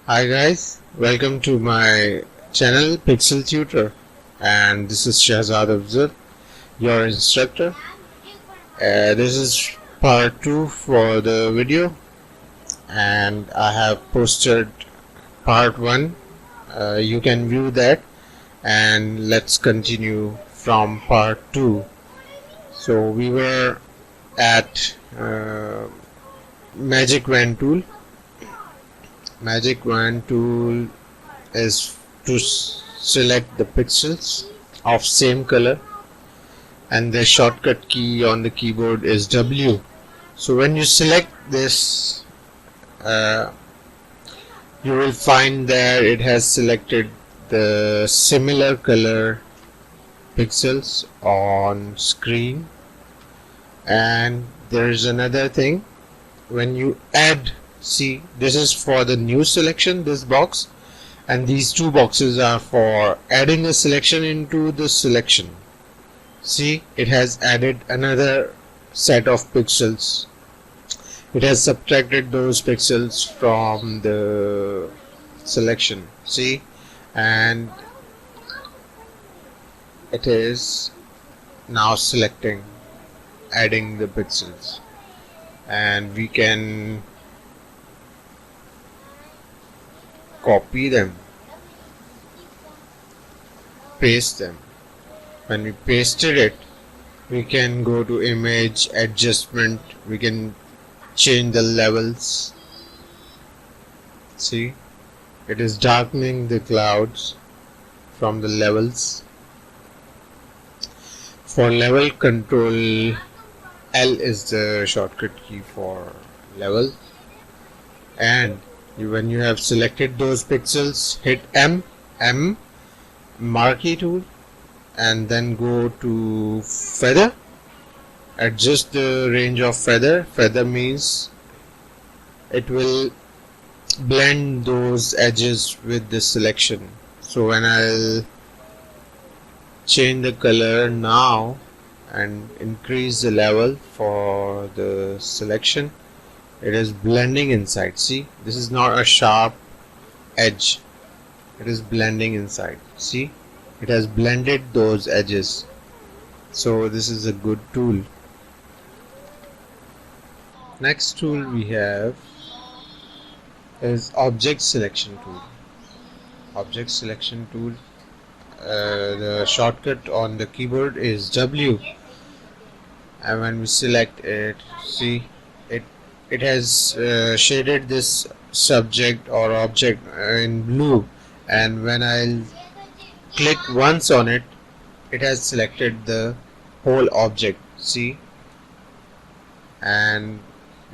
Hi guys, welcome to my channel Pixel Tutor, and this is Shahzad Afzal, your instructor. This is part 2 for the video, and I have posted part 1. You can view that, and let's continue from part 2. So we were at Magic Wand tool. Magic Wand tool is to select the pixels of same color, and the shortcut key on the keyboard is W. So when you select this, you will find that it has selected the similar color pixels on screen. And there is another thing, when you add, see, this is for the new selection, this box, and these two boxes are for adding a selection into the selection. See, it has added another set of pixels. It has subtracted those pixels from the selection. See, and it is now selecting, adding the pixels, and we can copy them, paste them. When we pasted it, we can go to image adjustment, we can change the levels. See, it is darkening the clouds from the levels. For level control, L is the shortcut key for level, and when you have selected those pixels, hit M marquee tool, and then go to feather. Adjust the range of feather. Feather means it will blend those edges with the selection. So when I'll change the color now and increase the level for the selection, it is blending inside. See, this is not a sharp edge, it is blending inside. See, it has blended those edges. So this is a good tool. Next tool we have is object selection tool. Object selection tool, the shortcut on the keyboard is W, and when we select it, see, it has shaded this subject or object in blue, and when I'll click once on it, it has selected the whole object. See, and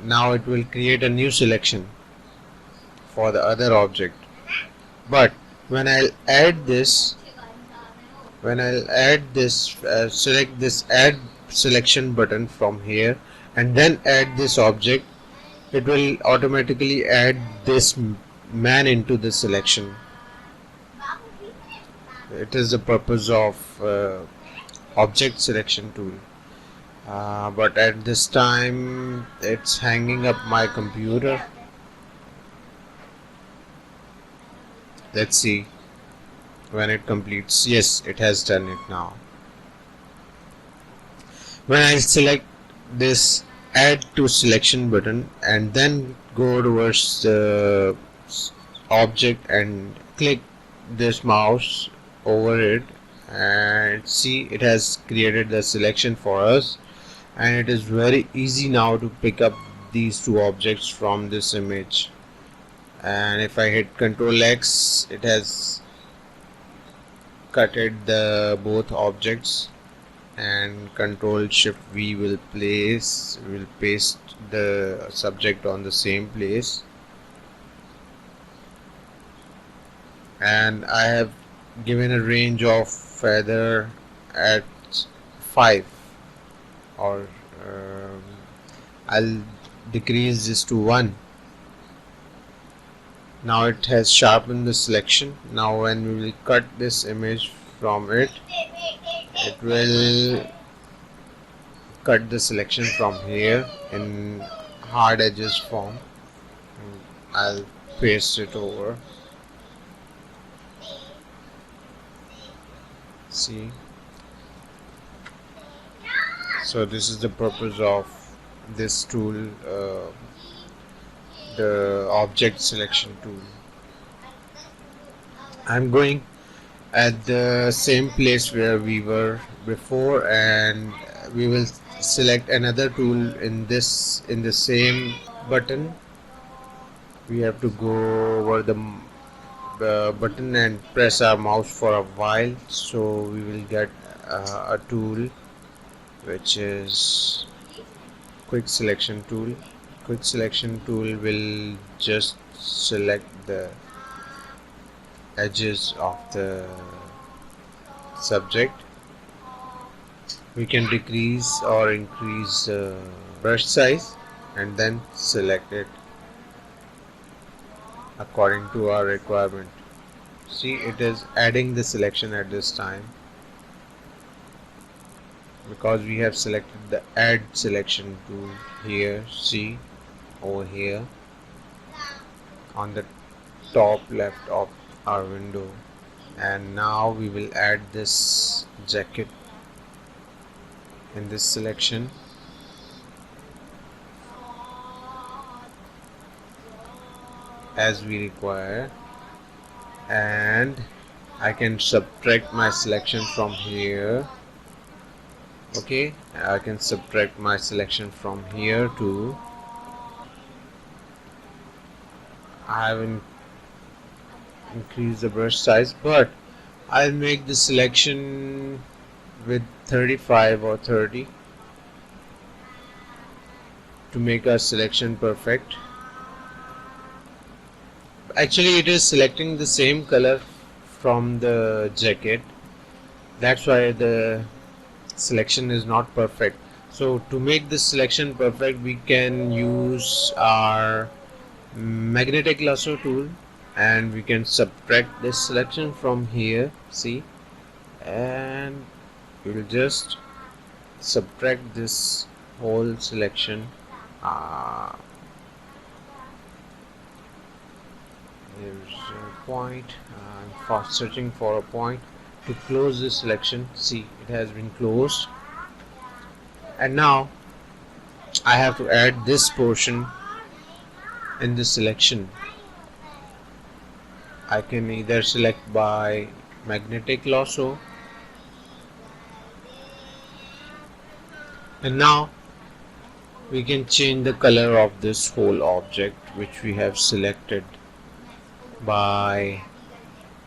now it will create a new selection for the other object. But when I'll add this, select this add selection button from here and then add this object, it will automatically add this man into the selection. It is the purpose of object selection tool. But at this time it's hanging up my computer. Let's see when it completes. Yes, it has done it now. When I select this add to selection button and then go towards the object and click this mouse over it, and see, it has created the selection for us, and it is very easy now to pick up these two objects from this image. And if I hit Ctrl X, it has cutted the both objects, and Ctrl Shift V will paste the subject on the same place. And I have given a range of feather at 5, or I'll decrease this to 1. Now it has sharpened the selection. Now when we will cut this image from it, it will cut the selection from here in hard edges form. I'll paste it over. See, so this is the purpose of this tool, the object selection tool. I'm going at the same place where we were before, and we will select another tool in the same button. We have to go over the button and press our mouse for a while, so we will get a tool which is quick selection tool. Quick selection tool will just select the edges of the subject. We can decrease or increase brush size and then select it according to our requirement. See, it is adding the selection at this time because we have selected the add selection tool here. See, over here on the top left of our window, and now we will add this jacket in this selection. As we require, and I can subtract my selection from here. Okay, I can subtract my selection from here too. I haven't increased the brush size, but I'll make the selection with 35 or 30 to make our selection perfect. Actually, it is selecting the same color from the jacket, that's why the selection is not perfect. So to make this selection perfect, we can use our magnetic lasso tool, and we can subtract this selection from here. See, and we will just subtract this whole selection. There's a point. I'm searching for a point to close this selection. See, it has been closed, and now I have to add this portion in the selection. I can either select by magnetic lasso, and now we can change the color of this whole object which we have selected by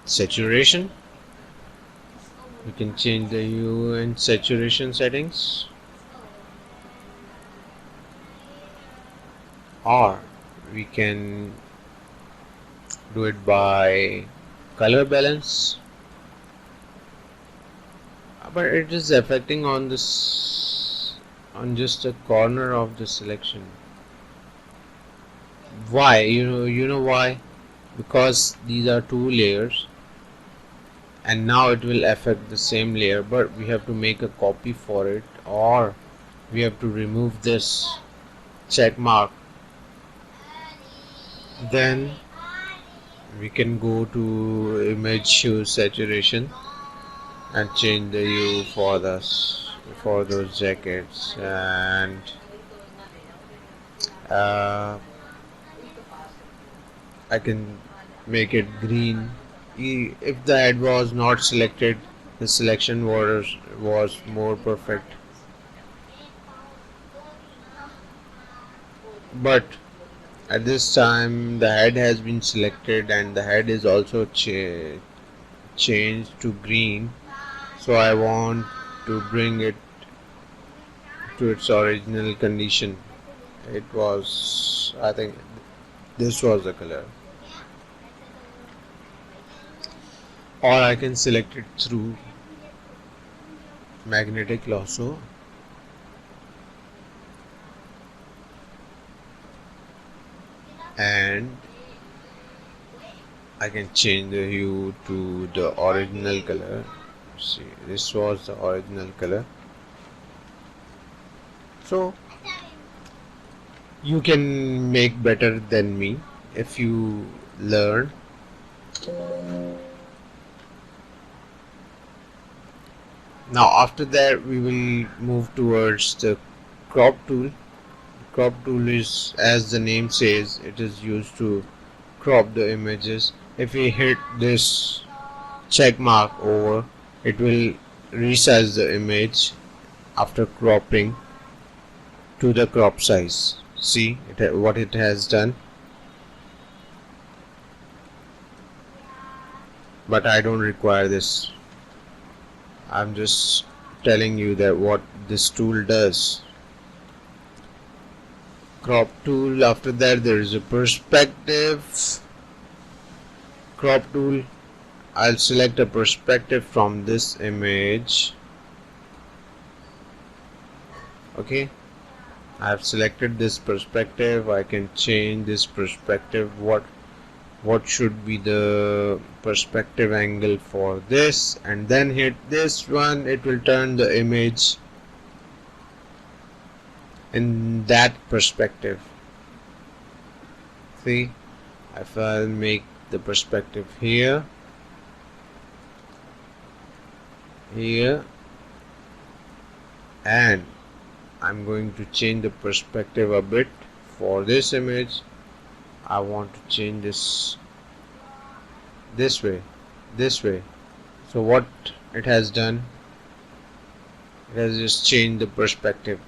saturation. We can change the hue and saturation settings, or we can do it by color balance, but it is affecting on this, on just a corner of the selection. Why? You know why? Because these are two layers, and now it will affect the same layer, but we have to make a copy for it, or we have to remove this check mark. Then we can go to image hue saturation and change the hue for those jackets, and I can make it green. If the head was not selected, the selection was more perfect, but at this time the head has been selected and the head is also changed to green, so I want to bring it to its original condition. It was, I think this was the color, or I can select it through magnetic lasso, and I can change the hue to the original color. See, this was the original color. So you can make better than me. if you learn. Now after that we will move towards the crop tool. Crop tool is, as the name says, it is used to crop the images. If we hit this check mark over, it will resize the image after cropping to the crop size. See what it has done. But I don't require this. I'm just telling you that what this tool does. Crop tool. After that there is a perspective. Crop tool. I'll select a perspective from this image. Okay, I have selected this perspective. I can change this perspective. What should be the perspective angle for this, and then hit this one. It will turn the image in that perspective. See, if I'll make the perspective here, and I'm going to change the perspective a bit for this image. I want to change this way. So what it has done, it has just changed the perspective.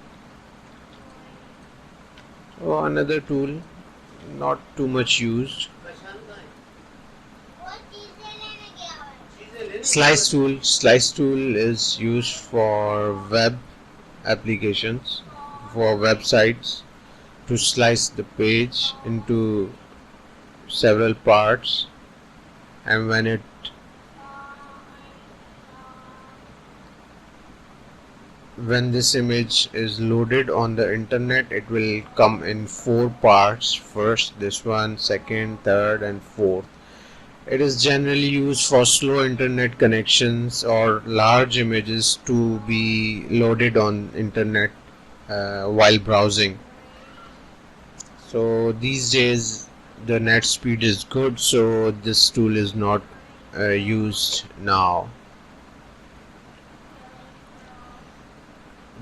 So another tool, not too much used. Slice tool. Slice tool is used for web applications, for websites, to slice the page into several parts, and when this image is loaded on the internet, it will come in 4 parts. First this one, second, third and fourth. It is generally used for slow internet connections or large images to be loaded on internet while browsing. So these days the net speed is good, so this tool is not used now.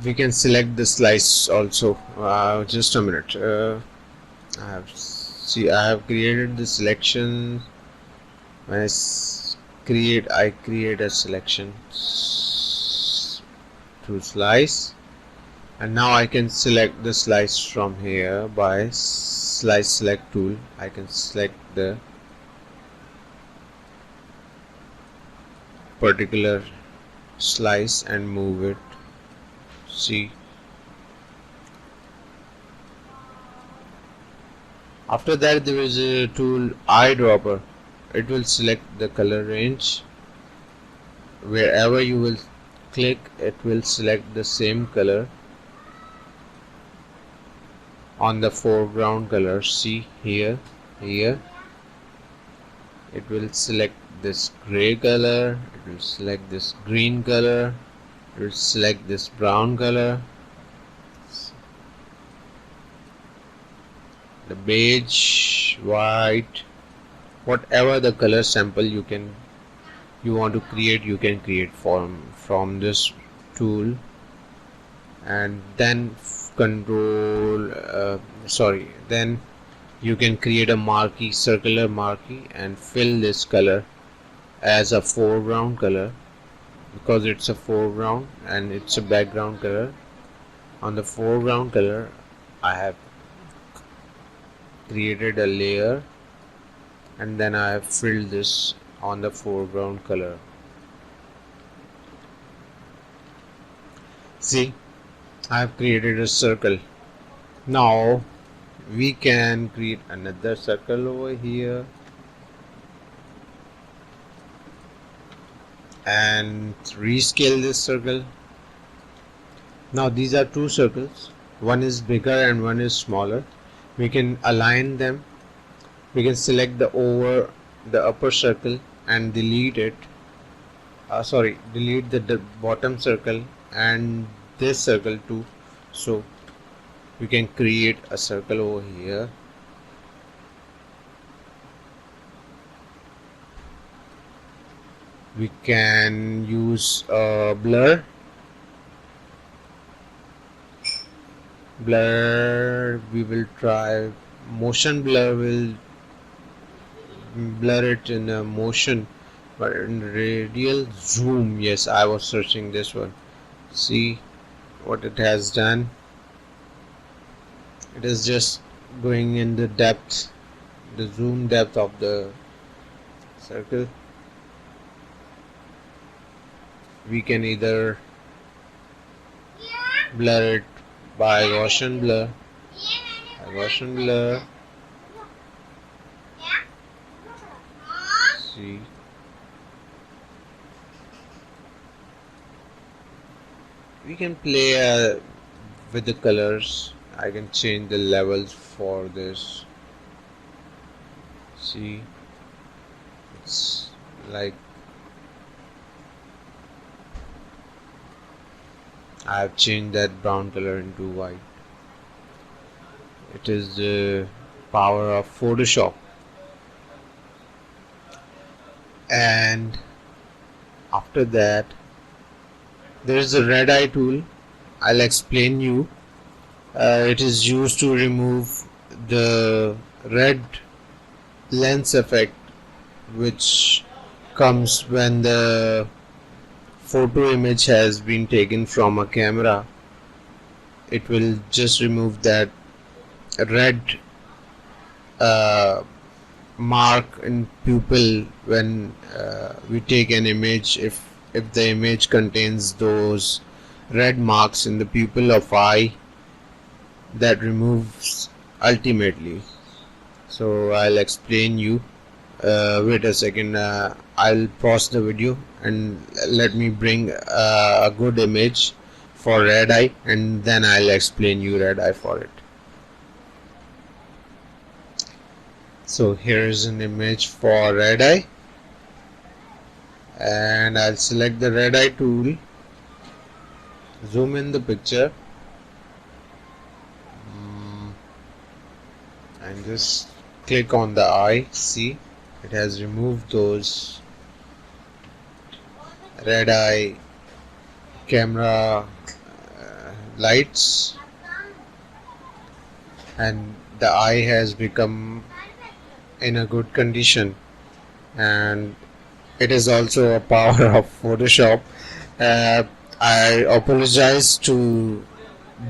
We can select the slice also. Just a minute. I have created the selection. When I create a selection to slice, and now I can select the slice from here by slice select tool. I can select the particular slice and move it. See, after that there is a tool eyedropper. It will select the color range. Wherever you will click, it will select the same color on the foreground color. See here, it will select this gray color, it will select this green color, it will select this brown color, the beige, white, whatever the color sample you want to create, you can create from this tool. And then then you can create a marquee, circular marquee, and fill this color as a foreground color, because it's a foreground and it's a background color. On the foreground color I have created a layer, and then I have filled this on the foreground color. See, I have created a circle. Now we can create another circle over here and rescale this circle. Now these are two circles, one is bigger and one is smaller. We can align them. We can select the upper circle and delete it. Delete the bottom circle and this circle too. So we can create a circle over here. We can use blur. We will try motion blur. Will blur it in a motion, but in radial zoom, yes, I was searching this one. See what it has done. It is just going in the depth, the zoom depth of the circle. We can either blur it by Gaussian blur. See, we can play with the colors. I can change the levels for this. See, it's like I have changed that brown color into white. It is the power of Photoshop. And after that, there is the red eye tool. I'll explain you. It is used to remove the red lens effect which comes when the photo image has been taken from a camera. It will just remove that red mark in pupil when we take an image. If the image contains those red marks in the pupil of eye, that removes ultimately. So I'll explain you. Wait a second, I'll pause the video and let me bring a good image for red eye, and then I'll explain you red eye for it. So here is an image for red eye, and I'll select the red eye tool, zoom in the picture, and just click on the eye. See, it has removed those red eye camera lights, and the eye has become in a good condition. And it is also a power of Photoshop. I apologize to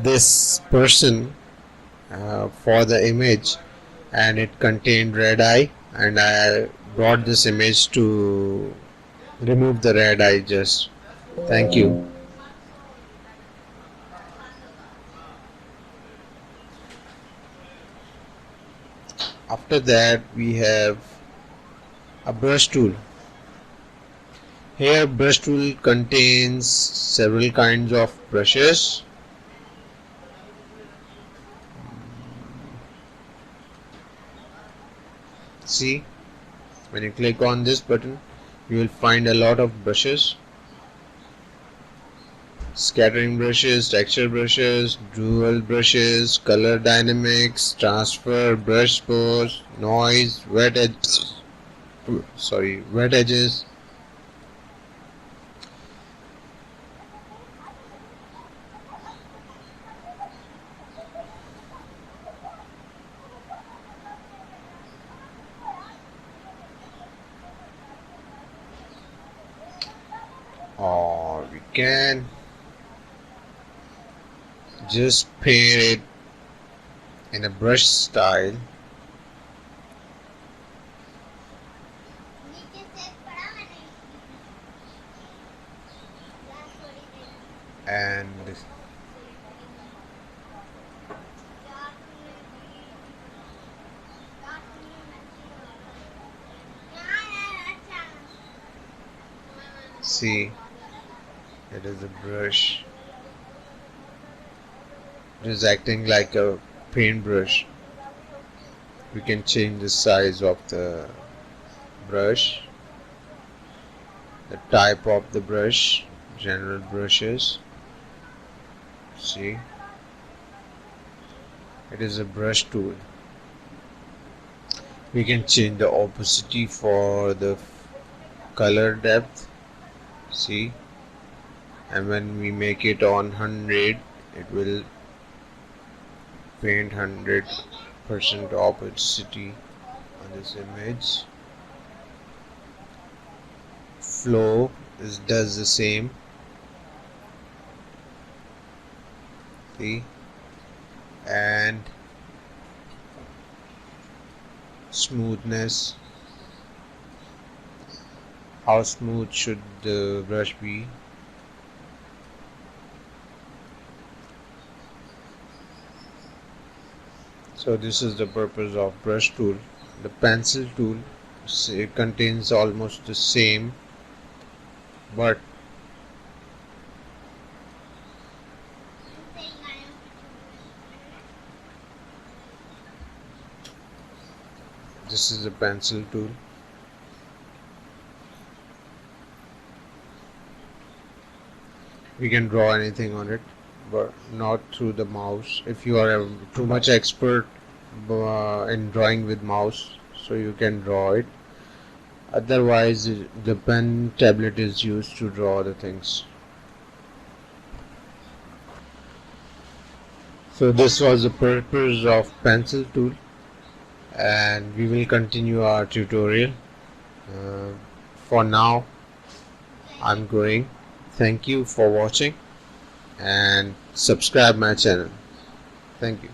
this person for the image, and it contained red eye, and I brought this image to remove the red eye. Just thank you. After that, we have a brush tool. Here, brush tool contains several kinds of brushes. See, when you click on this button, you will find a lot of brushes: scattering brushes, texture brushes, dual brushes, color dynamics, transfer, brush pose, noise, wet edges. Or we can just paint it in a brush style. And see, it is a brush. It is acting like a paintbrush. We can change the size of the brush, the type of the brush, general brushes. See, it is a brush tool. We can change the opacity for the color depth. See, and when we make it on 100, it will paint 100% opacity on this image. Flow does the same. See, and smoothness, how smooth should the brush be. So this is the purpose of brush tool. The pencil tool, it contains almost the same, but this is the pencil tool. We can draw anything on it, but not through the mouse. If you are too much expert in drawing with mouse, so you can draw it. Otherwise, the pen tablet is used to draw the things. So this was the purpose of pencil tool, and we will continue our tutorial. Uh, for now, I'm going. Thank you for watching and subscribe my channel. Thank you.